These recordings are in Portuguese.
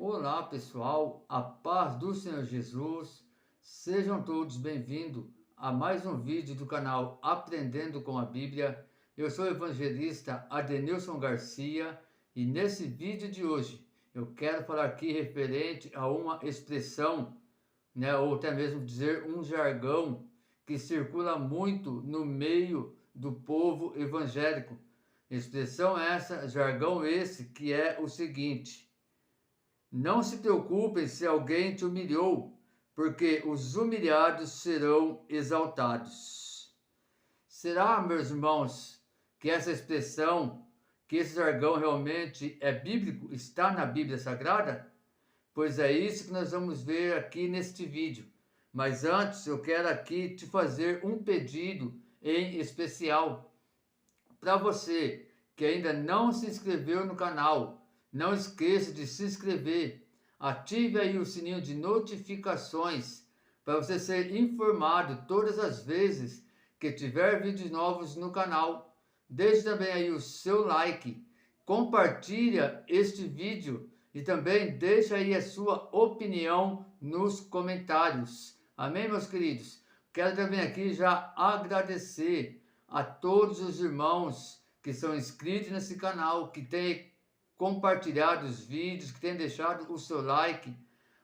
Olá pessoal, a paz do Senhor Jesus, sejam todos bem-vindos a mais um vídeo do canal Aprendendo com a Bíblia. Eu sou o evangelista Adenilson Garcia e nesse vídeo de hoje eu quero falar aqui referente a uma expressão, ou até mesmo dizer um jargão que circula muito no meio do povo evangélico. Expressão essa, jargão esse que é o seguinte: não se preocupem se alguém te humilhou, porque os humilhados serão exaltados. Será, meus irmãos, que essa expressão, que esse jargão realmente é bíblico, está na Bíblia Sagrada? Pois é isso que nós vamos ver aqui neste vídeo. Mas antes eu quero aqui te fazer um pedido em especial. Para você que ainda não se inscreveu no canal, não esqueça de se inscrever. Ative aí o sininho de notificações para você ser informado todas as vezes que tiver vídeos novos no canal. Deixe também aí o seu like, compartilha este vídeo e também deixa aí a sua opinião nos comentários. Amém, meus queridos? Quero também aqui já agradecer a todos os irmãos que são inscritos nesse canal, que têm compartilhado os vídeos, que têm deixado o seu like,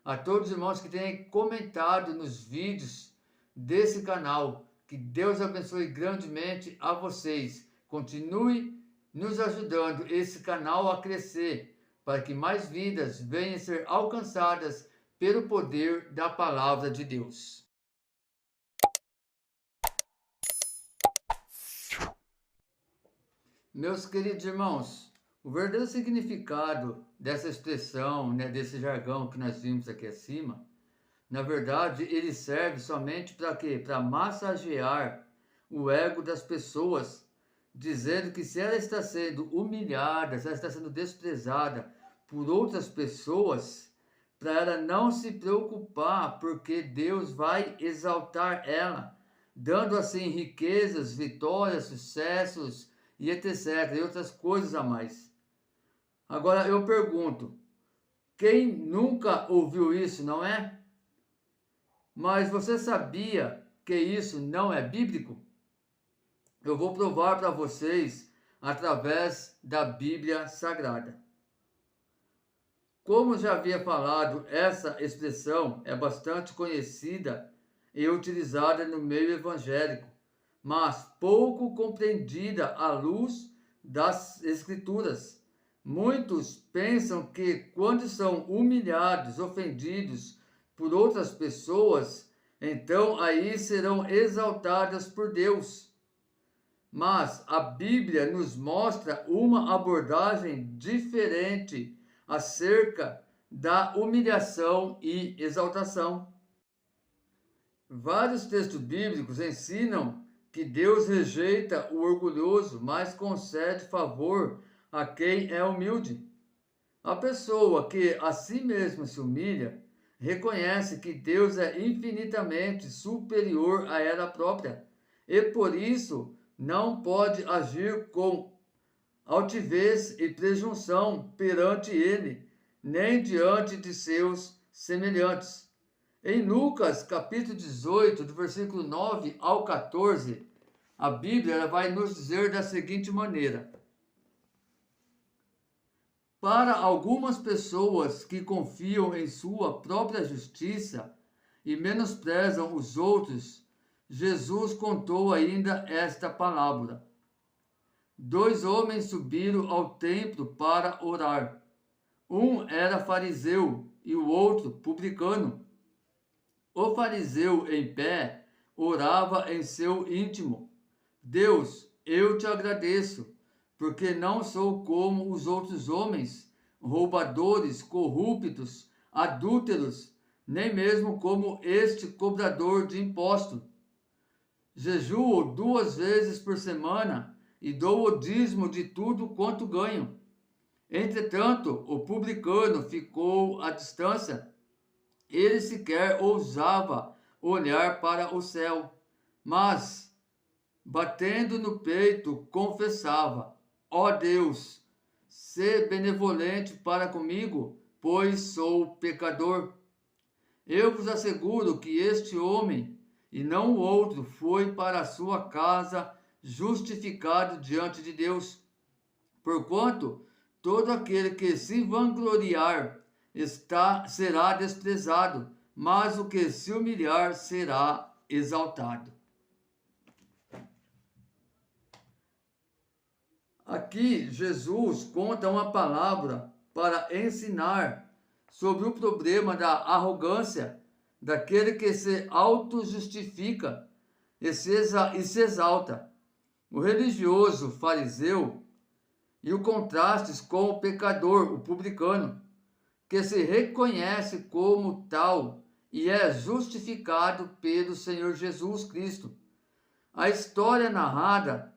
a todos os irmãos que têm comentado nos vídeos desse canal. Que Deus abençoe grandemente a vocês. Continue nos ajudando esse canal a crescer, para que mais vidas venham a ser alcançadas pelo poder da palavra de Deus. Meus queridos irmãos, o verdadeiro significado dessa expressão, desse jargão que nós vimos aqui acima, na verdade, ele serve somente para quê? Para massagear o ego das pessoas, dizendo que se ela está sendo humilhada, se ela está sendo desprezada por outras pessoas, para ela não se preocupar, porque Deus vai exaltar ela, dando assim riquezas, vitórias, sucessos e etc. E outras coisas a mais. Agora eu pergunto, quem nunca ouviu isso, não é? Mas você sabia que isso não é bíblico? Eu vou provar para vocês através da Bíblia Sagrada. Como já havia falado, essa expressão é bastante conhecida e utilizada no meio evangélico, mas pouco compreendida à luz das Escrituras. Muitos pensam que quando são humilhados, ofendidos por outras pessoas, então aí serão exaltadas por Deus. Mas a Bíblia nos mostra uma abordagem diferente acerca da humilhação e exaltação. Vários textos bíblicos ensinam que Deus rejeita o orgulhoso, mas concede favor a quem é humilde. A pessoa que a si mesma se humilha reconhece que Deus é infinitamente superior a ela própria e por isso não pode agir com altivez e presunção perante ele, nem diante de seus semelhantes. Em Lucas, capítulo 18, do versículo 9 ao 14, a Bíblia ela vai nos dizer da seguinte maneira: para algumas pessoas que confiam em sua própria justiça e menosprezam os outros, Jesus contou ainda esta parábola. 2 homens subiram ao templo para orar. Um era fariseu e o outro publicano. O fariseu, em pé, orava em seu íntimo: Deus, eu te agradeço, porque não sou como os outros homens, roubadores, corruptos, adúlteros, nem mesmo como este cobrador de imposto. Jejuo 2 vezes por semana e dou o dízimo de tudo quanto ganho. Entretanto, o publicano ficou à distância. Ele sequer ousava olhar para o céu, mas, batendo no peito, confessava: ó Deus, sê benevolente para comigo, pois sou pecador. Eu vos asseguro que este homem, e não o outro, foi para a sua casa justificado diante de Deus. Porquanto todo aquele que se vangloriar será desprezado, mas o que se humilhar será exaltado. Aqui Jesus conta uma palavra para ensinar sobre o problema da arrogância daquele que se auto-justifica e se exalta. O religioso fariseu e o contraste com o pecador, o publicano, que se reconhece como tal e é justificado pelo Senhor Jesus Cristo. A história narrada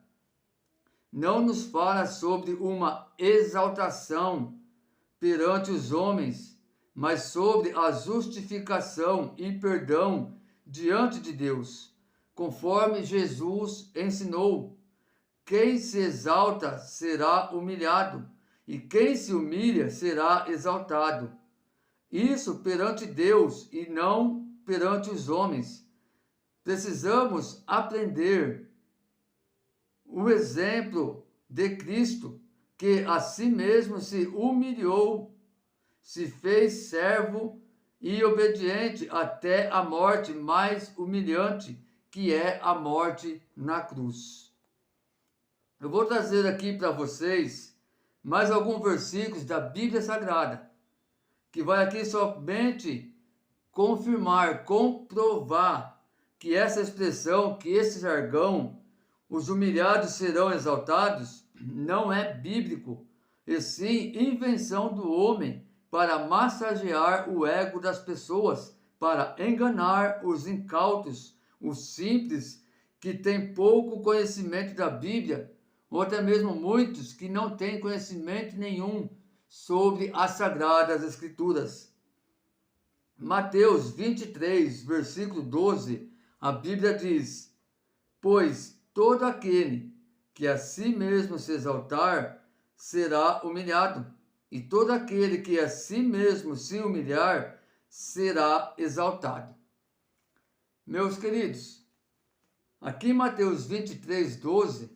não nos fala sobre uma exaltação perante os homens, mas sobre a justificação e perdão diante de Deus, conforme Jesus ensinou. Quem se exalta será humilhado, e quem se humilha será exaltado. Isso perante Deus e não perante os homens. Precisamos aprender o exemplo de Cristo, que a si mesmo se humilhou, se fez servo e obediente até a morte mais humilhante, que é a morte na cruz. Eu vou trazer aqui para vocês mais alguns versículos da Bíblia Sagrada, que vai aqui somente confirmar, comprovar que essa expressão, que esse jargão, os humilhados serão exaltados, não é bíblico, e sim invenção do homem para massagear o ego das pessoas, para enganar os incautos, os simples, que têm pouco conhecimento da Bíblia, ou até mesmo muitos que não têm conhecimento nenhum sobre as Sagradas Escrituras. Mateus 23, versículo 12, a Bíblia diz: pois todo aquele que a si mesmo se exaltar será humilhado, e todo aquele que a si mesmo se humilhar será exaltado. Meus queridos, aqui em Mateus 23, 12,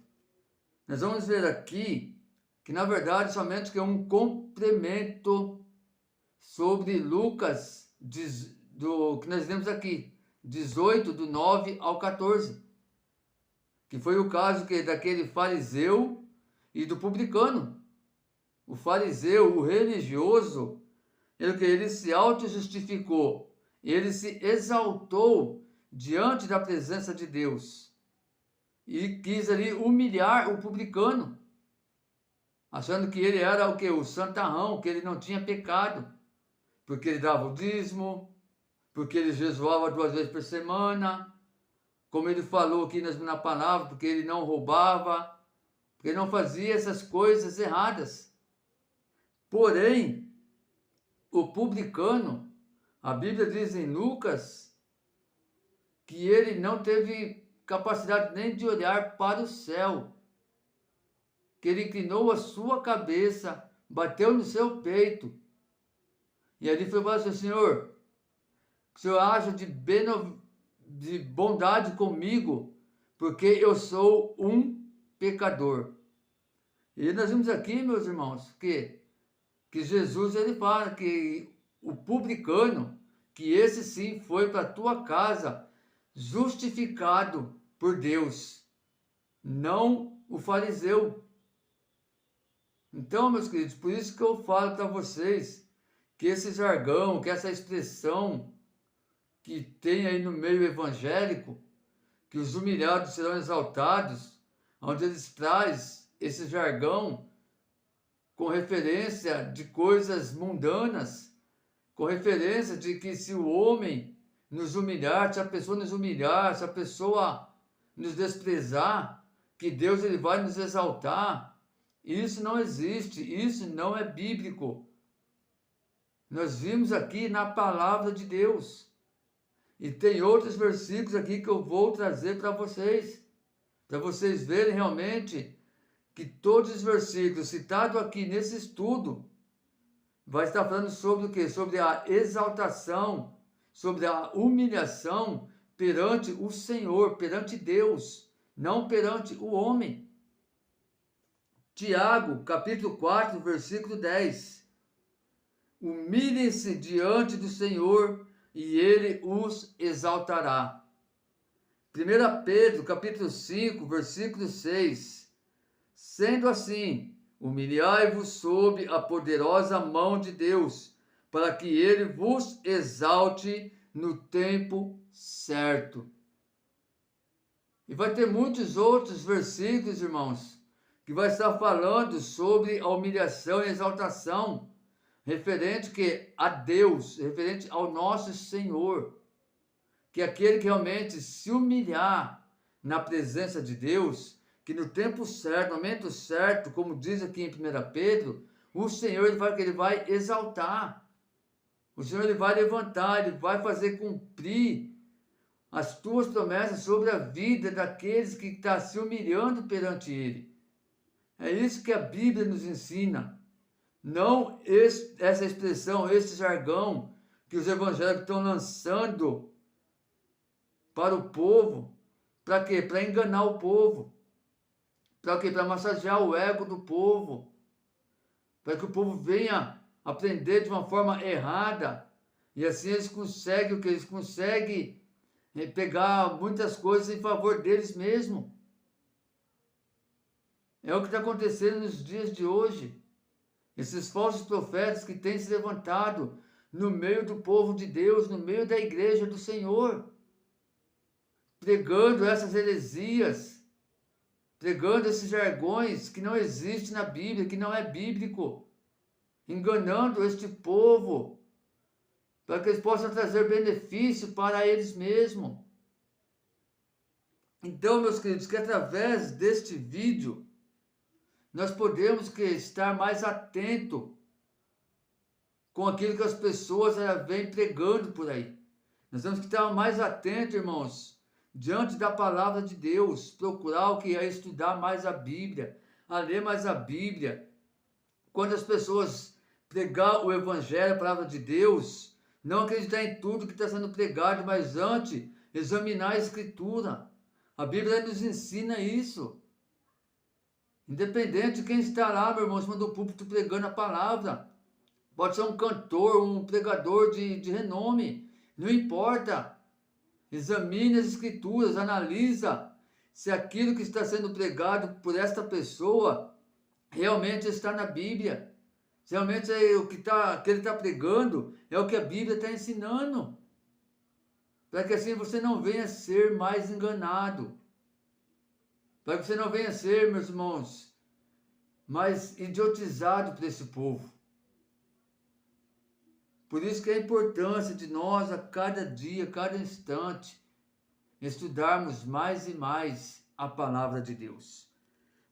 nós vamos ver aqui que, na verdade, somente que é um complemento sobre Lucas, que nós vemos aqui, 18, do 9 ao 14, que foi o caso daquele fariseu e do publicano. O fariseu, o religioso, ele se auto-justificou, ele se exaltou diante da presença de Deus e quis ali humilhar o publicano, achando que ele era o quê? O santarrão, que ele não tinha pecado, porque ele dava o dízimo, porque ele jejuava 2 vezes por semana, como ele falou aqui na palavra, porque ele não roubava, porque ele não fazia essas coisas erradas. Porém, o publicano, a Bíblia diz em Lucas, que ele não teve capacidade nem de olhar para o céu, que ele inclinou a sua cabeça, bateu no seu peito, e ali foi para o Senhor, o Senhor haja de bondade comigo, porque eu sou um pecador. E nós vimos aqui, meus irmãos, que Jesus, ele fala que o publicano, que esse sim foi para a tua casa justificado por Deus, não o fariseu. Então, meus queridos, por isso que eu falo para vocês que esse jargão, que essa expressão que tem aí no meio evangélico, que os humilhados serão exaltados, onde eles trazem esse jargão com referência de coisas mundanas, com referência de que se o homem nos humilhar, se a pessoa nos humilhar, se a pessoa nos desprezar, que Deus ele vai nos exaltar. Isso não existe, isso não é bíblico. Nós vimos aqui na palavra de Deus. E tem outros versículos aqui que eu vou trazer para vocês verem realmente que todos os versículos citados aqui nesse estudo vai estar falando sobre o quê? Sobre a exaltação, sobre a humilhação perante o Senhor, perante Deus, não perante o homem. Tiago, capítulo 4, versículo 10. Humilhem-se diante do Senhor e ele os exaltará. 1 Pedro, capítulo 5, versículo 6. Sendo assim, humilhai-vos sob a poderosa mão de Deus, para que ele vos exalte no tempo certo. E vai ter muitos outros versículos, irmãos, que vai estar falando sobre a humilhação e exaltação, referente que a Deus, referente ao nosso Senhor, que aquele que realmente se humilhar na presença de Deus, que no tempo certo, no momento certo, como diz aqui em 1 Pedro, o Senhor ele vai exaltar, o Senhor ele vai levantar, ele vai fazer cumprir as tuas promessas sobre a vida daqueles que estão se humilhando perante Ele. É isso que a Bíblia nos ensina. Não essa expressão, esse jargão que os evangélicos estão lançando para o povo. Para quê? Para enganar o povo. Para quê? Para massagear o ego do povo. Para que o povo venha aprender de uma forma errada. E assim eles conseguem o que? Eles conseguem pegar muitas coisas em favor deles mesmos. É o que está acontecendo nos dias de hoje. Esses falsos profetas que têm se levantado no meio do povo de Deus, no meio da igreja do Senhor, pregando essas heresias, pregando esses jargões que não existem na Bíblia, que não é bíblico, enganando este povo, para que eles possam trazer benefício para eles mesmos. Então, meus queridos, que através deste vídeo, nós podemos estar mais atentos com aquilo que as pessoas vêm pregando por aí. Nós temos que estar mais atentos, irmãos, diante da palavra de Deus, procurar o que é estudar mais a Bíblia, a ler mais a Bíblia. Quando as pessoas pregar o Evangelho, a palavra de Deus, não acreditar em tudo que está sendo pregado, mas antes examinar a Escritura. A Bíblia nos ensina isso. Independente de quem está lá, meu irmão, em cima do púlpito pregando a palavra. Pode ser um cantor, um pregador de renome. Não importa. Examine as Escrituras, analisa se aquilo que está sendo pregado por esta pessoa realmente está na Bíblia. Se realmente é o que ele está pregando é o que a Bíblia está ensinando. Para que assim você não venha ser mais enganado. Para que você não venha ser, meus irmãos, mais idiotizado por esse povo. Por isso que é a importância de nós, a cada dia, a cada instante, estudarmos mais e mais a palavra de Deus.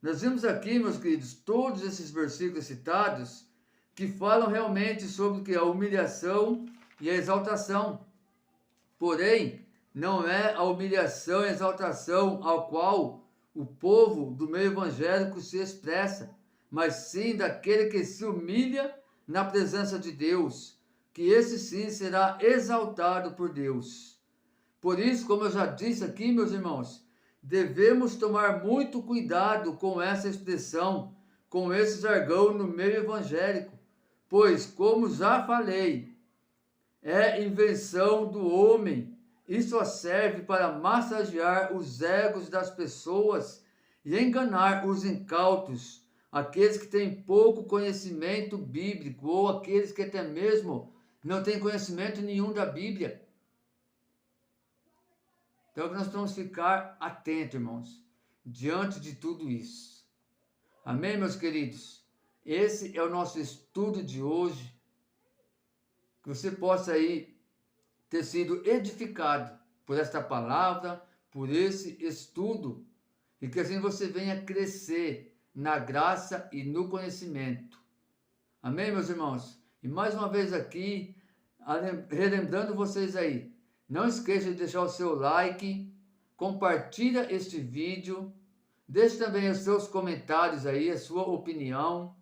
Nós vimos aqui, meus queridos, todos esses versículos citados que falam realmente sobre o que é a humilhação e a exaltação. Porém, não é a humilhação e a exaltação ao qual o povo do meio evangélico se expressa, mas sim daquele que se humilha na presença de Deus, que esse sim será exaltado por Deus. Por isso, como eu já disse aqui, meus irmãos, devemos tomar muito cuidado com essa expressão, com esse jargão no meio evangélico, pois, como já falei, é invenção do homem e só serve para massagear os egos das pessoas e enganar os incautos, aqueles que têm pouco conhecimento bíblico ou aqueles que até mesmo não têm conhecimento nenhum da Bíblia. Então nós vamos ficar atentos, irmãos, diante de tudo isso. Amém, meus queridos? Esse é o nosso estudo de hoje. Que você possa aí ter sido edificado por esta palavra, por esse estudo, e que assim você venha crescer na graça e no conhecimento. Amém, meus irmãos? E mais uma vez aqui, relembrando vocês aí, não esqueça de deixar o seu like, compartilha este vídeo, deixe também os seus comentários aí, a sua opinião.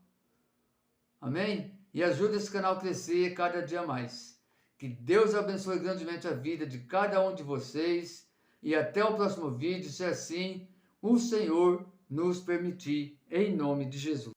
Amém? e ajude esse canal a crescer cada dia mais. Que Deus abençoe grandemente a vida de cada um de vocês e até o próximo vídeo, se assim o Senhor nos permitir, em nome de Jesus.